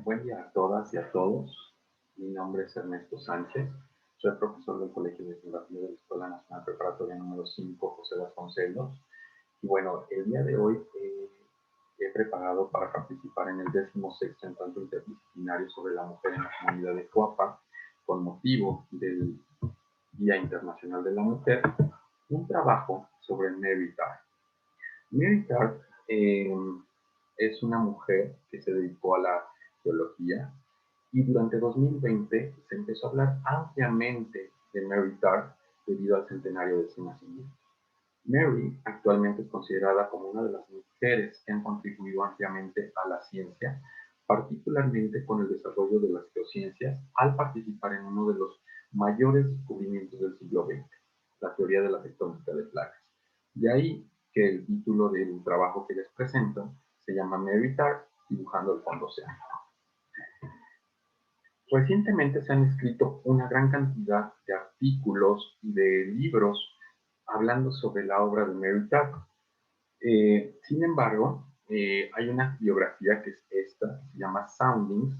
Buen día a todas y a todos. Mi nombre es Ernesto Sánchez. Soy profesor del Colegio de Geografía de la Escuela Nacional Preparatoria número 5, José Vasconcelos. Y bueno, el día de hoy he preparado para participar en el 16º Encuentro Interdisciplinario sobre la Mujer en la Comunidad de Coapa, con motivo del Día Internacional de la Mujer, un trabajo sobre Mary Tart. Mary Tart es una mujer que se dedicó a la geología y durante 2020 se empezó a hablar ampliamente de Mary Tart debido al centenario de su nacimiento. Mary actualmente es considerada como una de las mujeres que han contribuido ampliamente a la ciencia, particularmente con el desarrollo de las geociencias, al participar en uno de los mayores descubrimientos del siglo XX, la teoría de la tectónica de placas. De ahí que el título del trabajo que les presento se llama Mary Tart, dibujando el fondo oceánico. Recientemente se han escrito una gran cantidad de artículos y de libros hablando sobre la obra de Mary Tart. Sin embargo, hay una biografía que es esta, que se llama Soundings,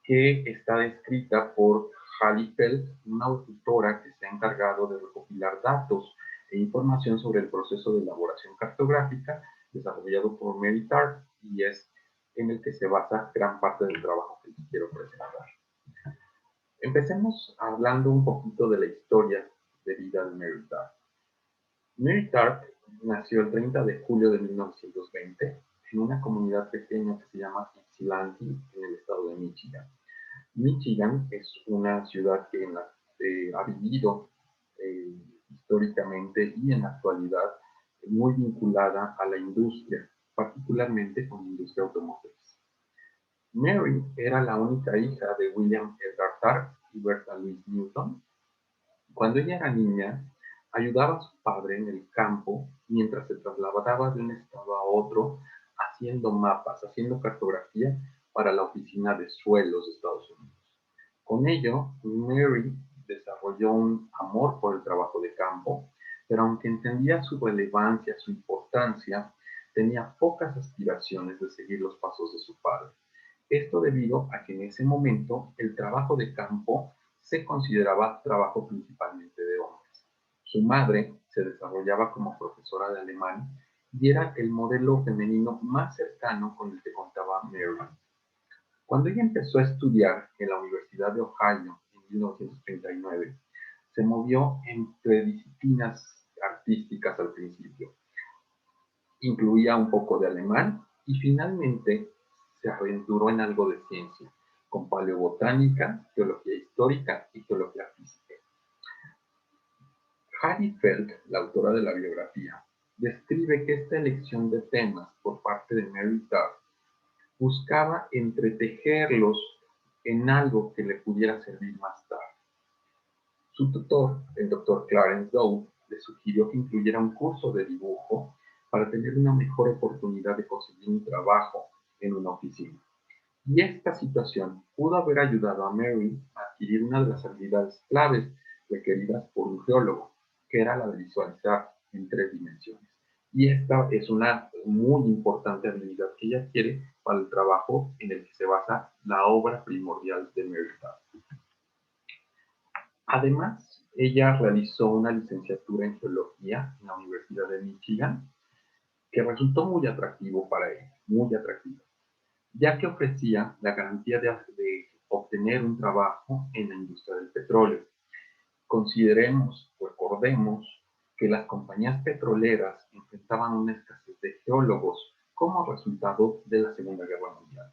que está descrita por Hallie Feld, una autora que se ha encargado de recopilar datos e información sobre el proceso de elaboración cartográfica desarrollado por Mary Tart, y es en el que se basa gran parte del trabajo que les quiero presentar. Empecemos hablando un poquito de la historia de vida de Mary Tart. Mary Tart nació el 30 de julio de 1920 en una comunidad pequeña que se llama Ypsilanti, en el estado de Michigan. Michigan es una ciudad que ha vivido históricamente y en la actualidad muy vinculada a la industria, particularmente con la industria automotriz. Mary era la única hija de William Edgar Tart y Bertha Louise Newton. Cuando ella era niña, ayudaba a su padre en el campo mientras se trasladaba de un estado a otro haciendo mapas, haciendo cartografía para la Oficina de Suelos de Estados Unidos. Con ello, Mary desarrolló un amor por el trabajo de campo, pero aunque entendía su relevancia, su importancia, tenía pocas aspiraciones de seguir los pasos de su padre. Esto debido a que en ese momento el trabajo de campo se consideraba trabajo principalmente de hombres. Su madre se desarrollaba como profesora de alemán y era el modelo femenino más cercano con el que contaba Mary. Cuando ella empezó a estudiar en la Universidad de Ohio en 1939, se movió entre disciplinas artísticas al principio. Incluía un poco de alemán y finalmente se aventuró en algo de ciencia, con paleobotánica, geología histórica y geología física. Hallie Feld, la autora de la biografía, describe que esta elección de temas por parte de Mary Tart buscaba entretejerlos en algo que le pudiera servir más tarde. Su tutor, el doctor Clarence Dow, le sugirió que incluyera un curso de dibujo para tener una mejor oportunidad de conseguir un trabajo en una oficina. Y esta situación pudo haber ayudado a Mary a adquirir una de las habilidades claves requeridas por un geólogo, que era la de visualizar en 3 dimensiones. Y esta es una muy importante habilidad que ella adquiere para el trabajo en el que se basa la obra primordial de Mary Tart. Además, ella realizó una licenciatura en geología en la Universidad de Michigan, que resultó muy atractivo para ella, muy atractivo, ya que ofrecía la garantía de obtener un trabajo en la industria del petróleo. Consideremos, recordemos, que las compañías petroleras enfrentaban una escasez de geólogos como resultado de la Segunda Guerra Mundial,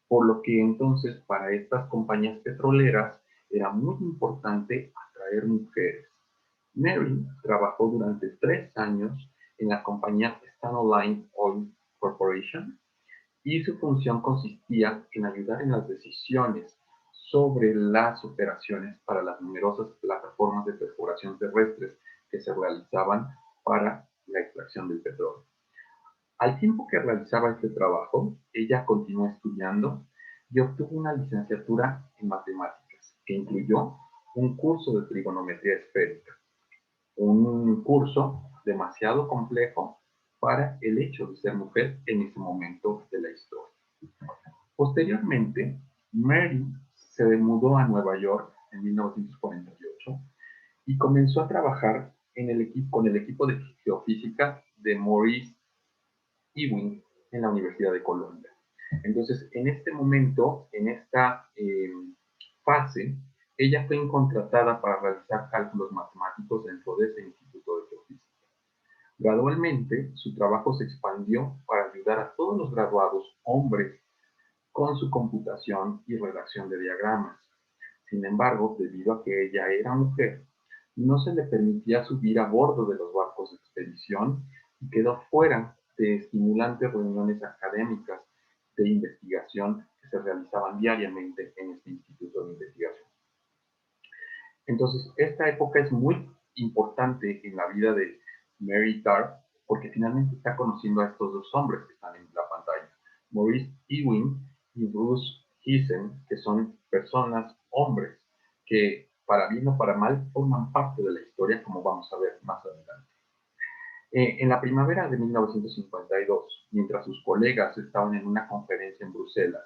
por lo que entonces para estas compañías petroleras era muy importante atraer mujeres. Mary trabajó durante 3 años en la compañía Statoil Oil Corporation, y su función consistía en ayudar en las decisiones sobre las operaciones para las numerosas plataformas de perforación terrestres que se realizaban para la extracción del petróleo. Al tiempo que realizaba este trabajo, ella continuó estudiando y obtuvo una licenciatura en matemáticas, que incluyó un curso de trigonometría esférica, un curso demasiado complejo para el hecho de ser mujer en ese momento de la historia. Posteriormente, Mary se mudó a Nueva York en 1948 y comenzó a trabajar con el equipo de geofísica de Maurice Ewing en la Universidad de Columbia. Entonces, en este momento, en esta fase, ella fue contratada para realizar cálculos matemáticos dentro de ese Instituto de Geofísica. Gradualmente, su trabajo se expandió para ayudar a todos los graduados hombres con su computación y redacción de diagramas. Sin embargo, debido a que ella era mujer, no se le permitía subir a bordo de los barcos de expedición y quedó fuera de estimulantes reuniones académicas de investigación que se realizaban diariamente en este instituto de investigación. Entonces, esta época es muy importante en la vida de Mary Tart porque finalmente está conociendo a estos dos hombres que están en la pantalla, Maurice Ewing y Bruce Heisen, que son personas, hombres, que para bien o para mal forman parte de la historia, como vamos a ver más adelante. En la primavera de 1952, mientras sus colegas estaban en una conferencia en Bruselas,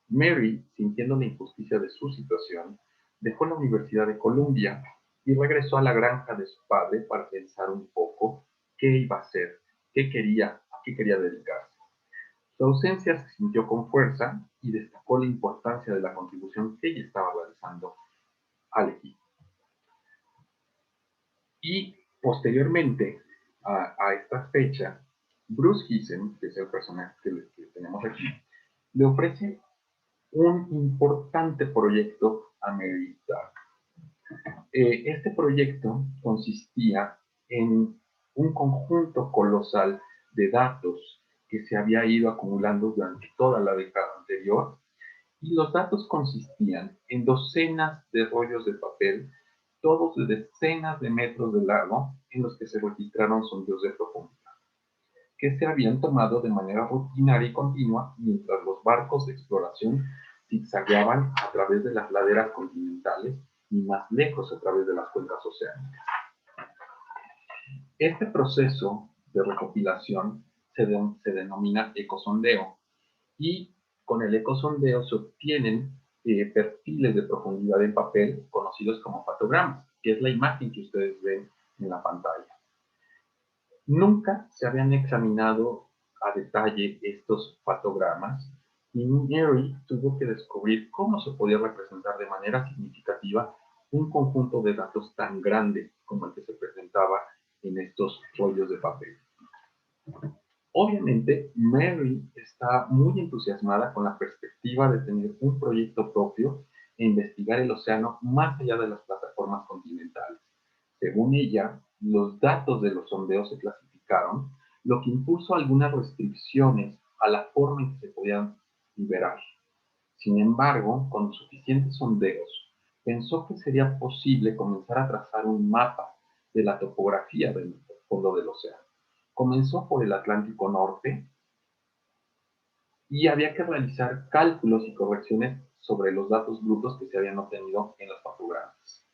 Mary, sintiendo la injusticia de su situación, dejó la Universidad de Columbia y regresó a la granja de su padre para pensar un poco qué iba a hacer, a qué quería dedicarse. Su ausencia se sintió con fuerza y destacó la importancia de la contribución que ella estaba realizando al equipo. Y posteriormente a esta fecha, Bruce Heisen, que es el personaje que tenemos aquí, le ofrece un importante proyecto a Mary Tart. Este proyecto consistía en un conjunto colosal de datos que se había ido acumulando durante toda la década anterior, y los datos consistían en docenas de rollos de papel, todos de decenas de metros de largo, en los que se registraron sondeos de profundidad, que se habían tomado de manera rutinaria y continua mientras los barcos de exploración zigzagueaban a través de las laderas continentales y más lejos a través de las cuencas oceánicas. Este proceso de recopilación se denomina ecosondeo, y con el ecosondeo se obtienen perfiles de profundidad en papel conocidos como fotogramas, que es la imagen que ustedes ven en la pantalla. Nunca se habían examinado a detalle estos fotogramas y Mary tuvo que descubrir cómo se podía representar de manera significativa un conjunto de datos tan grande como el que se presentaba en estos rollos de papel. Obviamente, Mary está muy entusiasmada con la perspectiva de tener un proyecto propio e investigar el océano más allá de las plataformas continentales. Según ella, los datos de los sondeos se clasificaron, lo que impuso algunas restricciones a la forma en que se podían liberar. Sin embargo, con suficientes sondeos, pensó que sería posible comenzar a trazar un mapa de la topografía del fondo del océano. Comenzó por el Atlántico Norte y había que realizar cálculos y correcciones sobre los datos brutos que se habían obtenido en los fotogramas.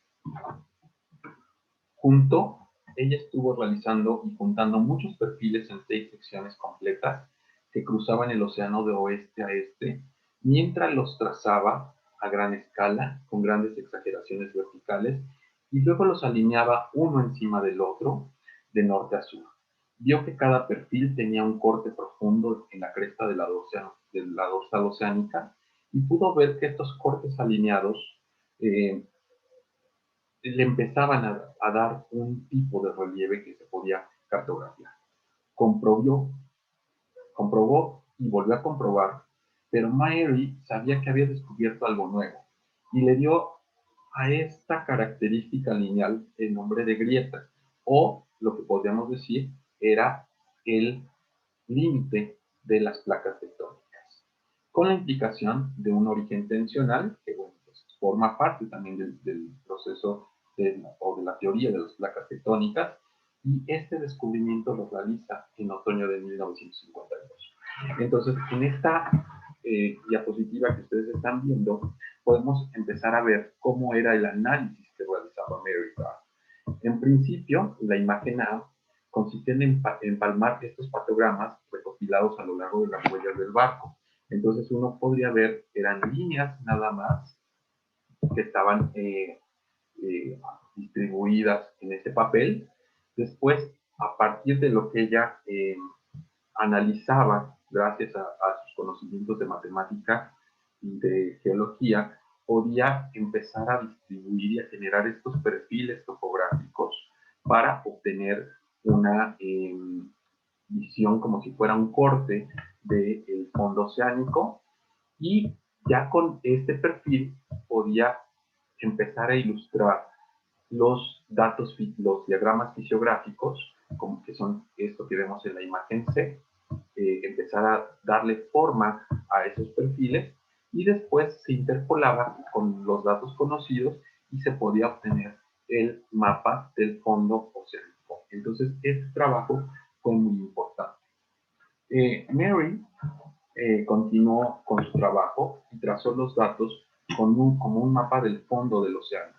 Ella estuvo realizando y juntando muchos perfiles en 6 secciones completas que cruzaban el océano de oeste a este, mientras los trazaba a gran escala, con grandes exageraciones verticales, y luego los alineaba uno encima del otro, de norte a sur. Vio que cada perfil tenía un corte profundo en la cresta de la dorsal oceánica, y pudo ver que estos cortes alineados le empezaban a dar un tipo de relieve que se podía cartografiar. Comprobó y volvió a comprobar, pero Mary sabía que había descubierto algo nuevo y le dio a esta característica lineal el nombre de grieta, o lo que podríamos decir era el límite de las placas tectónicas, con la implicación de un origen tensional que, bueno, pues, forma parte también del proceso o de la teoría de las placas tectónicas, y este descubrimiento lo realiza en otoño de 1952. Entonces, en esta diapositiva que ustedes están viendo, podemos empezar a ver cómo era el análisis que realizaba Mary Tart. En principio, la imagen A consiste en empalmar estos fotogramas recopilados a lo largo de las huellas del barco, Entonces uno podría ver que eran líneas nada más que estaban distribuidas en este papel. Después, a partir de lo que ella analizaba, gracias a sus conocimientos de matemática y de geología, podía empezar a distribuir y a generar estos perfiles topográficos para obtener una visión como si fuera un corte del fondo oceánico, y ya con este perfil podía empezar a ilustrar los datos, los diagramas fisiográficos, como que son esto que vemos en la imagen C, empezar a darle forma a esos perfiles, y después se interpolaba con los datos conocidos y se podía obtener el mapa del fondo oceánico. Entonces, este trabajo fue muy importante. Mary continuó con su trabajo y trazó los datos como un mapa del fondo del océano.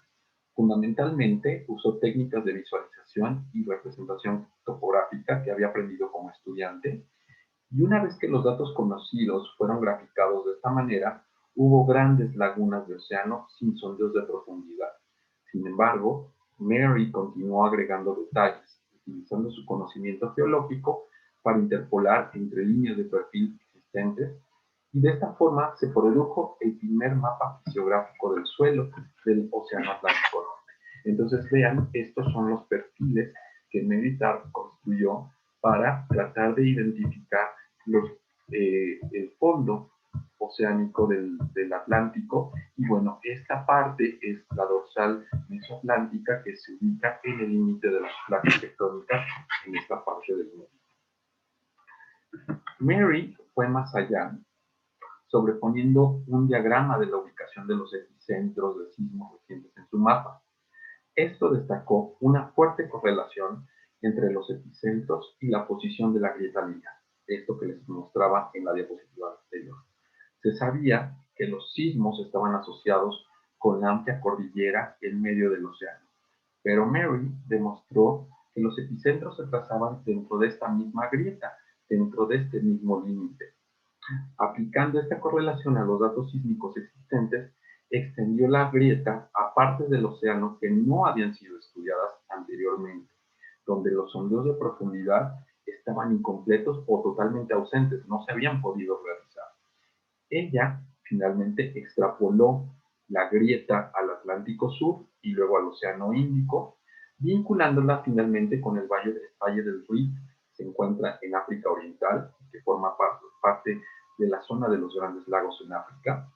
Fundamentalmente usó técnicas de visualización y representación topográfica que había aprendido como estudiante, y una vez que los datos conocidos fueron graficados de esta manera, hubo grandes lagunas de océano sin sondeos de profundidad. Sin embargo, Mary continuó agregando detalles, utilizando su conocimiento geológico para interpolar entre líneas de perfil existentes, y de esta forma se produjo el primer mapa fisiográfico del suelo del Océano Atlántico Norte. Entonces vean, estos son los perfiles que Mary Tarr construyó para tratar de identificar el fondo oceánico del Atlántico. Y bueno, esta parte es la dorsal mesoatlántica, que se ubica en el límite de las placas tectónicas en esta parte del mundo. Mary fue más allá, sobreponiendo un diagrama de la ubicación de los epicentros de sismos recientes en su mapa. Esto destacó una fuerte correlación entre los epicentros y la posición de la grieta lineal, esto que les mostraba en la diapositiva anterior. Se sabía que los sismos estaban asociados con la amplia cordillera en medio del océano, pero Mary demostró que los epicentros se trazaban dentro de esta misma grieta, dentro de este mismo límite. Aplicando esta correlación a los datos sísmicos existentes, extendió la grieta a partes del océano que no habían sido estudiadas anteriormente, donde los sondeos de profundidad estaban incompletos o totalmente ausentes, no se habían podido realizar. Ella finalmente extrapoló la grieta al Atlántico Sur y luego al Océano Índico, vinculándola finalmente con el Valle del Rift, que se encuentra en África Oriental, que forma parte de la zona de los Grandes Lagos en África.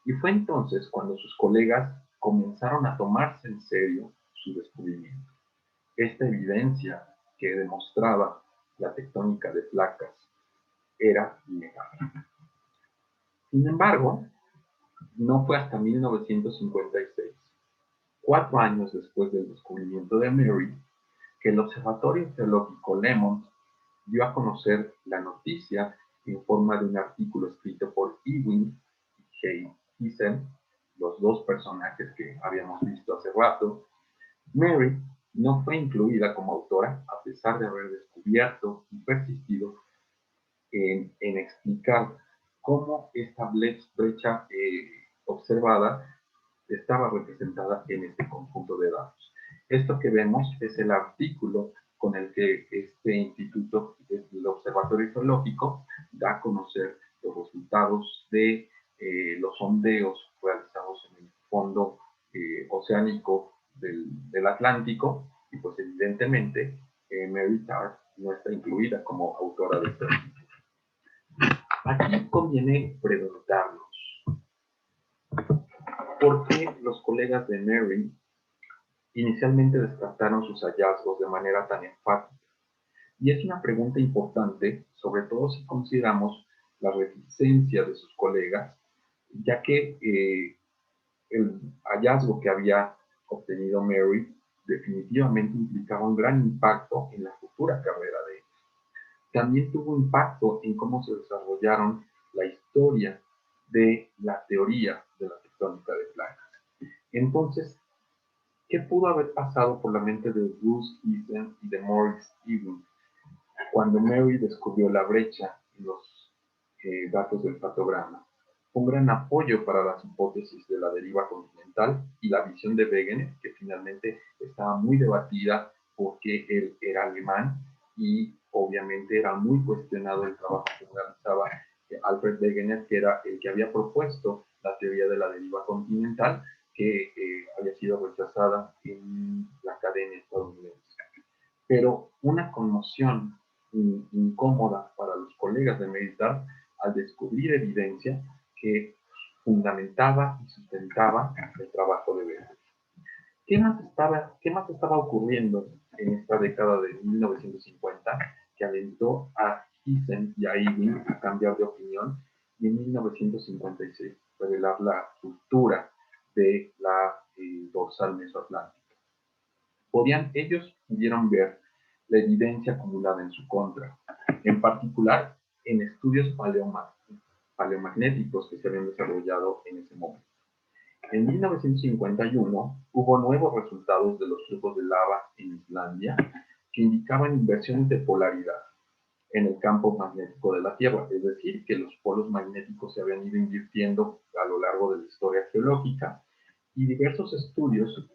Y fue entonces cuando sus colegas comenzaron a tomarse en serio su descubrimiento. Esta evidencia que demostraba la tectónica de placas era innegable. Sin embargo, no fue hasta 1956, 4 años después del descubrimiento de Mary, que el Observatorio Geológico Lemont dio a conocer la noticia en forma de un artículo escrito por Ewing y Jay Thiessen, los dos personajes que habíamos visto hace rato. Mary no fue incluida como autora, a pesar de haber descubierto y persistido en explicar cómo esta brecha observada estaba representada en este conjunto de datos. Esto que vemos es el artículo con el que este instituto, el Observatorio Geológico, da a conocer los resultados de los sondeos realizados en el fondo oceánico del Atlántico, y pues evidentemente Mary Tarr no está incluida como autora de este artículo. Aquí conviene preguntarnos por qué los colegas de Mary inicialmente descartaron sus hallazgos de manera tan enfática. Y es una pregunta importante, sobre todo si consideramos la reticencia de sus colegas, ya que el hallazgo que había obtenido Mary definitivamente implicaba un gran impacto en la futura carrera de ellos. También tuvo impacto en cómo se desarrollaron la historia de la teoría de la tectónica de placas. Entonces, ¿qué pudo haber pasado por la mente de Bruce Thiessen y de Maurice Ewing cuando Mary descubrió la brecha en los datos del patograma. Un gran apoyo para las hipótesis de la deriva continental y la visión de Wegener, que finalmente estaba muy debatida porque él era alemán y obviamente era muy cuestionado el trabajo que realizaba Alfred Wegener, que era el que había propuesto la teoría de la deriva continental, que había sido rechazada en la academia estadounidense. Pero una conmoción incómoda para los colegas de Meldal al descubrir evidencia que fundamentaba y sustentaba el trabajo de Wegener. ¿Qué más estaba ocurriendo en esta década de 1950 que alentó a Thyssen y a Ewing a cambiar de opinión y en 1956 revelar la ruptura de la dorsal mesoatlántica? Ellos pudieron ver la evidencia acumulada en su contra, en particular en estudios paleomagnéticos que se habían desarrollado en ese momento. En 1951 hubo nuevos resultados de los flujos de lava en Islandia que indicaban inversiones de polaridad en el campo magnético de la Tierra, es decir, que los polos magnéticos se habían ido invirtiendo a lo largo de la historia geológica, y diversos estudios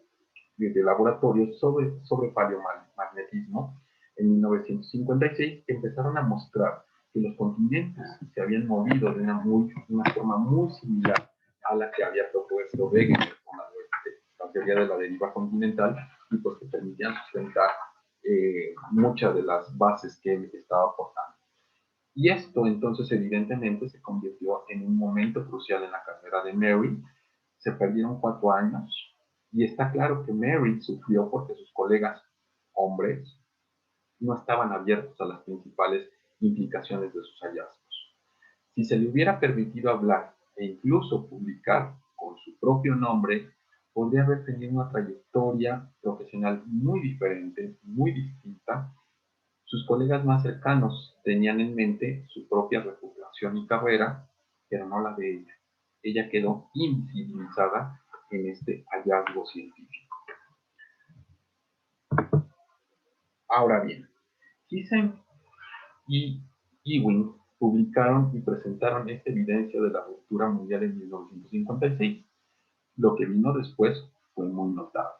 de laboratorios sobre paleomagnetismo en 1956 empezaron a mostrar que los continentes se habían movido de una forma muy similar a la que había propuesto Wegener con la teoría de la deriva continental, y pues que permitían sustentar muchas de las bases que él estaba aportando. Y esto entonces evidentemente se convirtió en un momento crucial en la carrera de Mary. Se perdieron 4 años y está claro que Mary sufrió porque sus colegas hombres no estaban abiertos a las principales implicaciones de sus hallazgos. Si se le hubiera permitido hablar e incluso publicar con su propio nombre, podría haber tenido una trayectoria profesional muy diferente, muy distinta. Sus colegas más cercanos tenían en mente su propia reputación y carrera, pero no la de ella. Ella quedó invisibilizada en este hallazgo científico. Ahora bien, Thyssen y Ewing publicaron y presentaron esta evidencia de la ruptura mundial en 1956. Lo que vino después fue muy notable.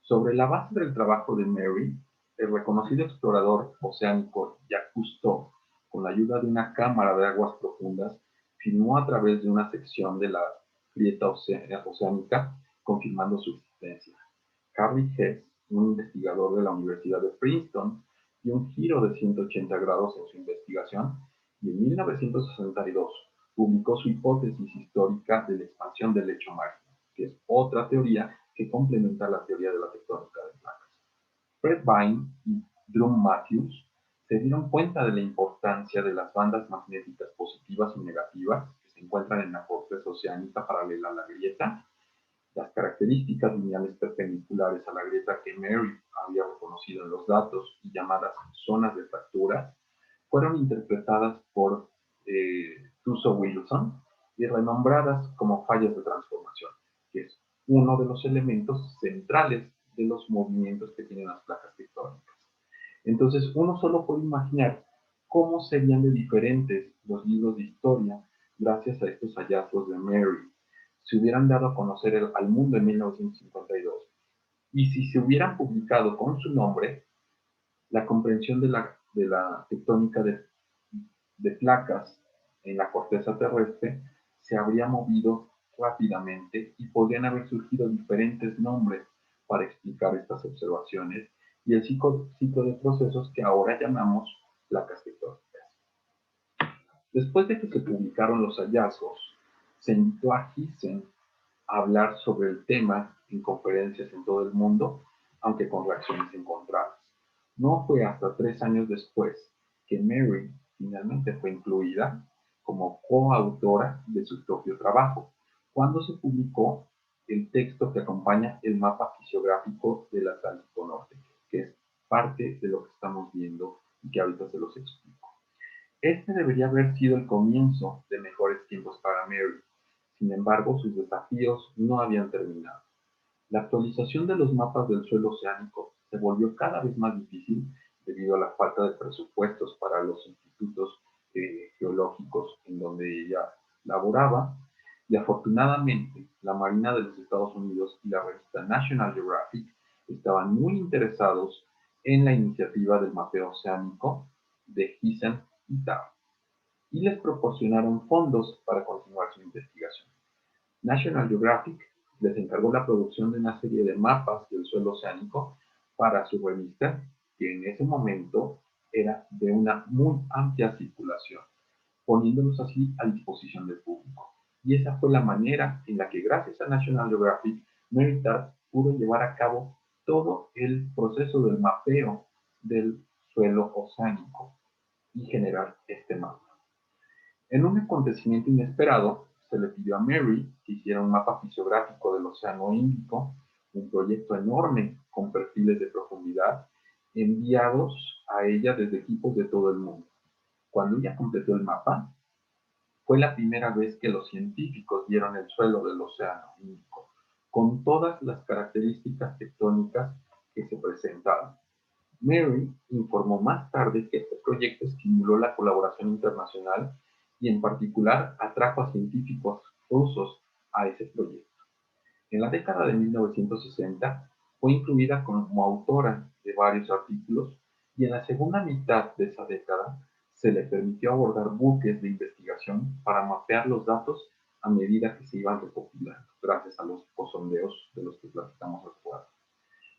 Sobre la base del trabajo de Mary, el reconocido explorador oceánico Jacques Cousteau, con la ayuda de una cámara de aguas profundas, filmó a través de una sección de la grieta oceánica, confirmando su existencia. Harry Hess, un investigador de la Universidad de Princeton, dio un giro de 180 grados en su investigación y en 1962 publicó su hipótesis histórica de la expansión del lecho marino, que es otra teoría que complementa la teoría de la tectónica de placas. Fred Vine y Drum Matthews se dieron cuenta de la importancia de las bandas magnéticas positivas y negativas que se encuentran en la corteza oceánica paralela a la grieta. Las características lineales perpendiculares a la grieta que Mary había reconocido en los datos y llamadas zonas de fractura fueron interpretadas por Tuso Wilson y renombradas como fallas de transformación, que es uno de los elementos centrales de los movimientos que tienen las placas tectónicas. Entonces, uno solo puede imaginar cómo serían de diferentes los libros de historia gracias a estos hallazgos de Mary. Se hubieran dado a conocer al mundo en 1952. Y si se hubieran publicado con su nombre, la comprensión de la tectónica de placas en la corteza terrestre se habría movido rápidamente y podrían haber surgido diferentes nombres para explicar estas observaciones y el ciclo de procesos que ahora llamamos placas tectónicas. Después de que se publicaron los hallazgos, se invitó a Thyssen a hablar sobre el tema en conferencias en todo el mundo, aunque con reacciones encontradas. No fue hasta 3 años después que Mary finalmente fue incluida como coautora de su propio trabajo, cuando se publicó el texto que acompaña el mapa fisiográfico del Atlántico Norte, que es parte de lo que estamos viendo y que ahorita se los explico. Este debería haber sido el comienzo de mejores tiempos para Mary. Sin embargo, sus desafíos no habían terminado. La actualización de los mapas del suelo oceánico se volvió cada vez más difícil debido a la falta de presupuestos para los institutos geológicos en donde ella laboraba, y afortunadamente la Marina de los Estados Unidos y la revista National Geographic estaban muy interesados en la iniciativa del mapeo oceánico de Hisen y Tao, y les proporcionaron fondos para continuar su investigación. National Geographic les encargó la producción de una serie de mapas del suelo oceánico para su revista, que en ese momento era de una muy amplia circulación, poniéndolos así a disposición del público. Y esa fue la manera en la que, gracias a National Geographic, Mary Tad pudo llevar a cabo todo el proceso del mapeo del suelo oceánico y generar este mapa. En un acontecimiento inesperado, se le pidió a Mary que hiciera un mapa fisiográfico del Océano Índico, un proyecto enorme con perfiles de profundidad enviados a ella desde equipos de todo el mundo. Cuando ella completó el mapa, fue la primera vez que los científicos vieron el suelo del Océano Índico, con todas las características tectónicas que se presentaban. Mary informó más tarde que este proyecto estimuló la colaboración internacional y en particular atrajo a científicos rusos a ese proyecto. En la década de 1960 fue incluida como autora de varios artículos y en la segunda mitad de esa década se le permitió abordar buques de investigación para mapear los datos a medida que se iban recopilando, gracias a los sondeos de los que platicamos después.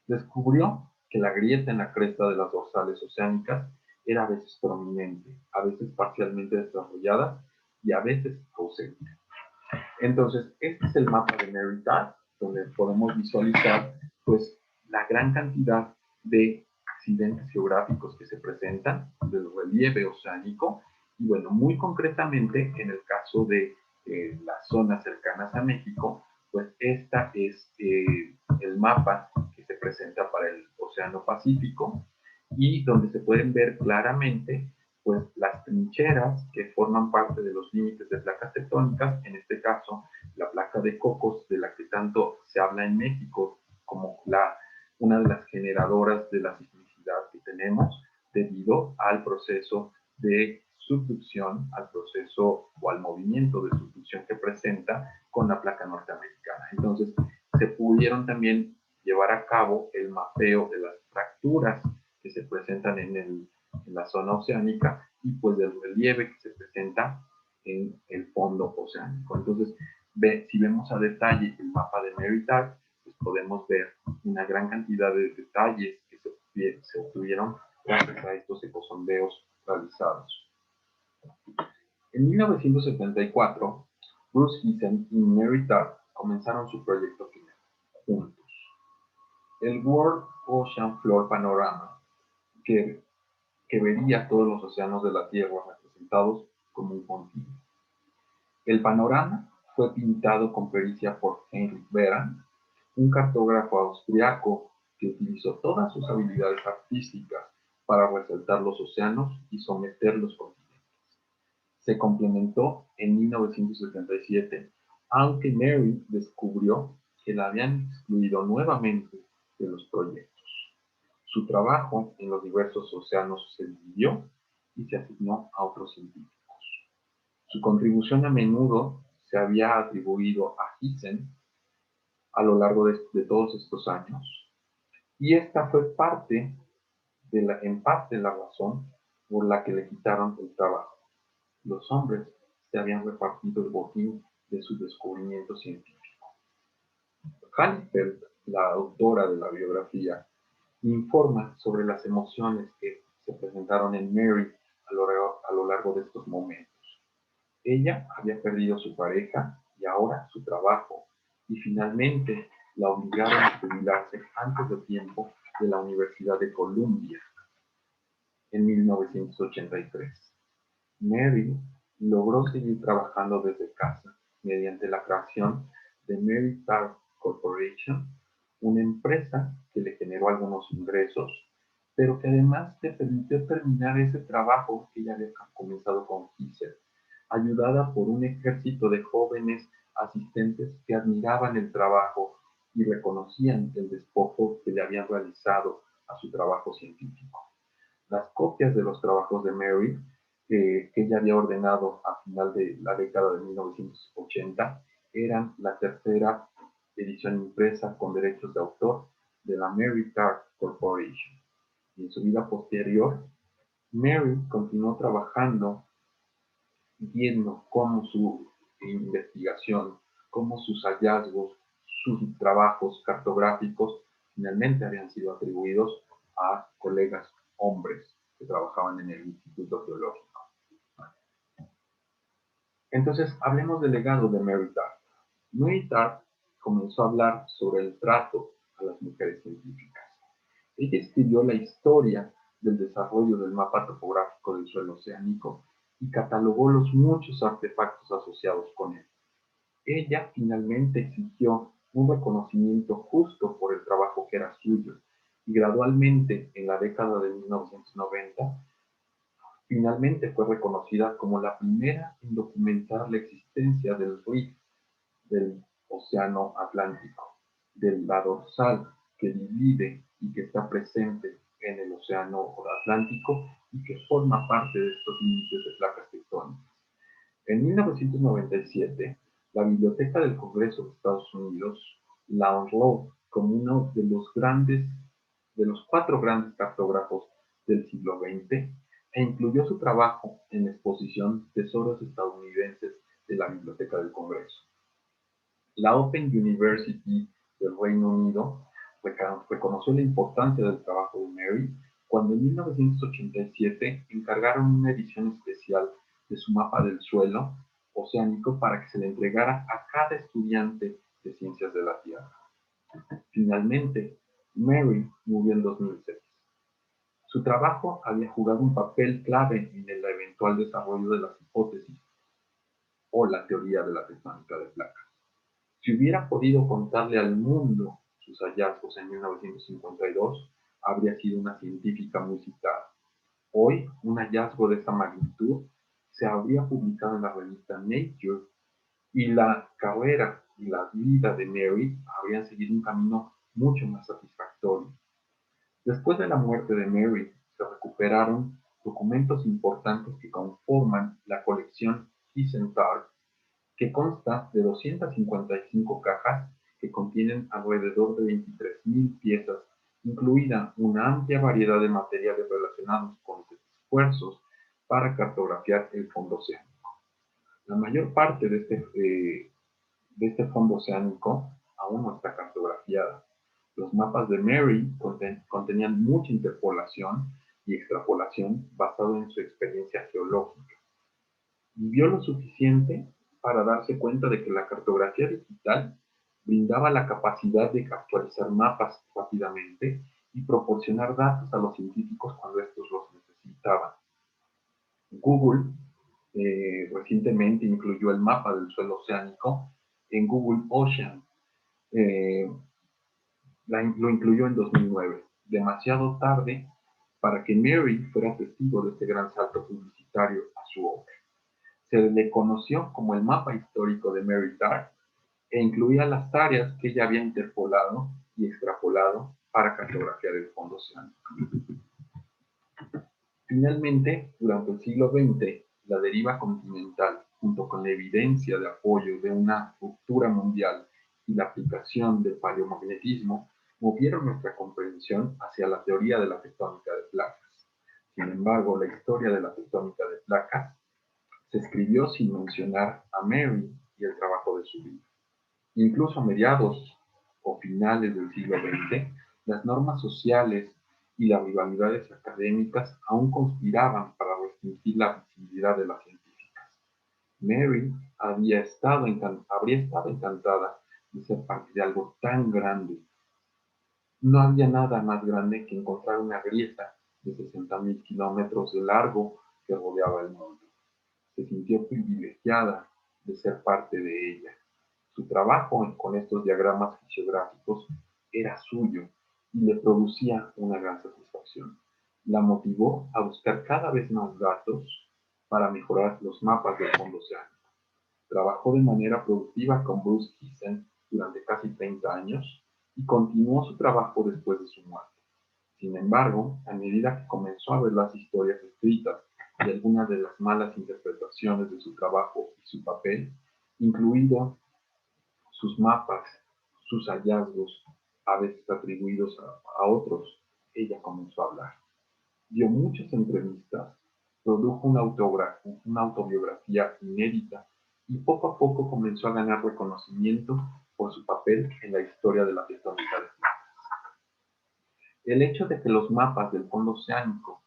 Descubrió que la grieta en la cresta de las dorsales oceánicas era a veces prominente, a veces parcialmente desarrollada y a veces ausente. Entonces, este es el mapa de Mary Tad, donde podemos visualizar pues, la gran cantidad de accidentes geográficos que se presentan del relieve oceánico. Y bueno, muy concretamente, en el caso de las zonas cercanas a México, pues esta es el mapa que se presenta para el Océano Pacífico y donde se pueden ver claramente pues las trincheras que forman parte de los límites de placas tectónicas, en este caso la placa de Cocos, de la que tanto se habla en México como una de las generadoras de la sismicidad que tenemos debido al proceso de subducción, al proceso o al movimiento de subducción que presenta con la placa norteamericana. Entonces, se pudieron también llevar a cabo el mapeo de las fracturas que se presentan en la zona oceánica y pues del relieve que se presenta en el fondo oceánico. Entonces, si vemos a detalle el mapa de Mary Tad, pues podemos ver una gran cantidad de detalles que se obtuvieron gracias a estos ecosondeos realizados. En 1974, Bruce Hisen y Mary Tad comenzaron su proyecto final, juntos. El World Ocean Floor Panorama, que vería todos los océanos de la Tierra representados como un continuo. El panorama fue pintado con pericia por Heinrich Beran, un cartógrafo austriaco que utilizó todas sus habilidades artísticas para resaltar los océanos y someter los continentes. Se complementó en 1977, aunque Mary descubrió que la habían excluido nuevamente de los proyectos. Su trabajo en los diversos océanos se dividió y se asignó a otros científicos. Su contribución a menudo se había atribuido a Hisen a lo largo de todos estos años, y esta fue en parte la razón por la que le quitaron el trabajo. Los hombres se habían repartido el botín de su descubrimiento científico. Hannifeld, la autora de la biografía, informa sobre las emociones que se presentaron en Mary a lo largo de estos momentos. Ella había perdido a su pareja y ahora su trabajo, y finalmente la obligaron a jubilarse antes de tiempo de la Universidad de Columbia en 1983. Mary logró seguir trabajando desde casa mediante la creación de Mary Tad Corporation, una empresa que le generó algunos ingresos, pero que además le permitió terminar ese trabajo que ella había comenzado con Hisen, ayudada por un ejército de jóvenes asistentes que admiraban el trabajo y reconocían el despojo que le habían realizado a su trabajo científico. Las copias de los trabajos de Mary que ella había ordenado a final de la década de 1980 eran la tercera edición impresa con derechos de autor de la Mary Tarr Corporation. Y en su vida posterior, Mary continuó trabajando viendo cómo su investigación, cómo sus hallazgos, sus trabajos cartográficos finalmente habían sido atribuidos a colegas hombres que trabajaban en el Instituto Geológico. Entonces, hablemos del legado de Mary Tarr. Mary Tarr comenzó a hablar sobre el trato a las mujeres científicas. Ella escribió la historia del desarrollo del mapa topográfico del suelo oceánico y catalogó los muchos artefactos asociados con él. Ella finalmente exigió un reconocimiento justo por el trabajo que era suyo y gradualmente en la década de 1990 finalmente fue reconocida como la primera en documentar la existencia del reef del Océano Atlántico, de la dorsal que divide y que está presente en el Océano Atlántico y que forma parte de estos límites de placas tectónicas. En 1997, la Biblioteca del Congreso de Estados Unidos la honró como uno de los 4 grandes cartógrafos del siglo XX e incluyó su trabajo en la exposición Tesoros estadounidenses de la Biblioteca del Congreso. La Open University del Reino Unido reconoció la importancia del trabajo de Mary cuando en 1987 encargaron una edición especial de su mapa del suelo oceánico para que se le entregara a cada estudiante de ciencias de la Tierra. Finalmente, Mary murió en 2006. Su trabajo había jugado un papel clave en el eventual desarrollo de las hipótesis o la teoría de la tectónica de placas. Si hubiera podido contarle al mundo sus hallazgos en 1952, habría sido una científica muy citada. Hoy, un hallazgo de esa magnitud se habría publicado en la revista Nature y la carrera y la vida de Mary habrían seguido un camino mucho más satisfactorio. Después de la muerte de Mary, se recuperaron documentos importantes que conforman la colección Thyssen-Tarr, que consta de 255 cajas que contienen alrededor de 23.000 piezas, incluida una amplia variedad de materiales relacionados con los esfuerzos para cartografiar el fondo oceánico. La mayor parte de este fondo oceánico aún no está cartografiada. Los mapas de Mary contenían mucha interpolación y extrapolación basado en su experiencia geológica. Vivió lo suficiente para darse cuenta de que la cartografía digital brindaba la capacidad de actualizar mapas rápidamente y proporcionar datos a los científicos cuando estos los necesitaban. Google recientemente incluyó el mapa del suelo oceánico en Google Ocean. Eh, lo incluyó en 2009, demasiado tarde para que Mary fuera testigo de este gran salto publicitario a su obra. Se le conoció como el mapa histórico de Mary Tarr e incluía las áreas que ella había interpolado y extrapolado para cartografiar el fondo oceánico. Finalmente, durante el siglo XX, la deriva continental, junto con la evidencia de apoyo de una ruptura mundial y la aplicación del paleomagnetismo, movieron nuestra comprensión hacia la teoría de la tectónica de placas. Sin embargo, la historia de la tectónica de placas se escribió sin mencionar a Mary y el trabajo de su vida. Incluso a mediados o finales del siglo XX, las normas sociales y las rivalidades académicas aún conspiraban para restringir la visibilidad de las científicas. Mary habría estado encantada de ser parte de algo tan grande. No había nada más grande que encontrar una grieta de 60.000 kilómetros de largo que rodeaba el mundo. Se sintió privilegiada de ser parte de ella. Su trabajo con estos diagramas fisiográficos era suyo y le producía una gran satisfacción. La motivó a buscar cada vez más datos para mejorar los mapas del fondo oceánico. Trabajó de manera productiva con Bruce Kissel durante casi 30 años y continuó su trabajo después de su muerte. Sin embargo, a medida que comenzó a ver las historias escritas y algunas de las malas interpretaciones de su trabajo y su papel, incluido sus mapas, sus hallazgos, a veces atribuidos a otros, ella comenzó a hablar. Dio muchas entrevistas, produjo una autobiografía inédita y poco a poco comenzó a ganar reconocimiento por su papel en la historia de la tectónica de placas. El hecho de que los mapas del fondo oceánico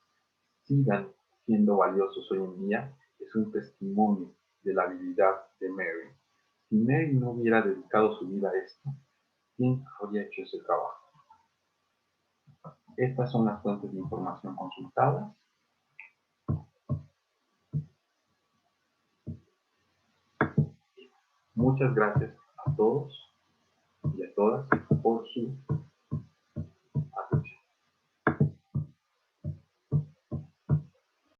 sigan siendo valiosos hoy en día es un testimonio de la habilidad de Mary. Si Mary no hubiera dedicado su vida a esto, ¿quién habría hecho ese trabajo? Estas son las fuentes de información consultadas. Muchas gracias a todos y a todas por su